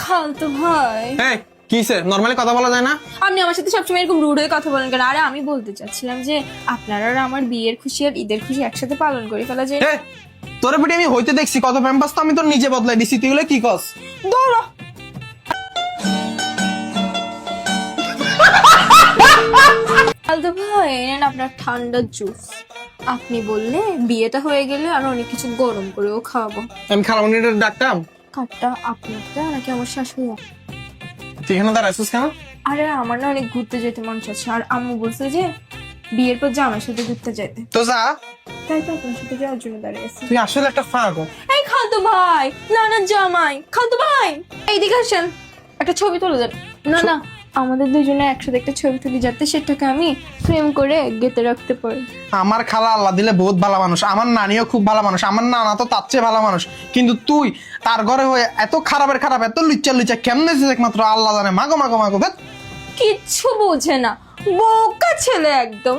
খালতো ভাই, এই কিসে নরমালি কথা বলা যায় না? আপনি আমার সাথে সবসময় এরকম রুড হয়ে কথা বলেন কেন? আরে আমি বলতে চাচ্ছিলাম যে আপনারা আর আমার বিয়ের খুশি আর ঈদের খুশি একসাথে পালন করে ফেলা যায়। এ তোরে পেটে আমি হইতে দেখছি কত প্যাম্পাস তো আমি তোর নিজে বদলাই দিছি, তুই হলে কি কস? ধরো খালতো ভাই, এনেন আপনার ঠান্ডা জুস। আপনি বললে বিয়েটা হয়ে গেলে আর অনেক কিছু গরম করেও খাওয়াবো। আমি খালামণিটার ডাকতাম। কাঠটা আপনারটা নাকি আমার শাশুড়ি? তুই এখানে দাঁড়াইছিস কেন? আরে আমার না অনেক ঘুরতে যেতে মন চাচ্ছে, আর আম্মু বলছে যে বিয়ের পর জামার সাথে ঘুরতে যেতে, তো যা, তাই তো আপনার সাথে যাওয়ার জন্য দাঁড়িয়েছি। তুই আসলে একটা ফাঁক। এই খালতো ভাই, না না জামাই, খালতো ভাই এইদিকে আসেন, একটা ছবি তুলে দেন। না না, আমাদের দুজনে একসাথে একটা ছবি তুলি যাতে সেটাকে আমি ফ্রেম করে গেতে রাখতে পারি। আমার খালা আল্লাহ দিলে বহুত ভালো মানুষ, আমার নানিও খুব ভালো মানুষ, আমার নানা তো তার চেয়ে ভালো মানুষ, কিন্তু তুই তার ঘরে হয়ে এত খারাপের খারাপ, এত লুচ্চা লুচ্চা কেমনে একমাত্র আল্লাহ জানে। মাগো মাগো মাগো। কিচ্ছু বোঝে না, বোকা ছেলে একদম।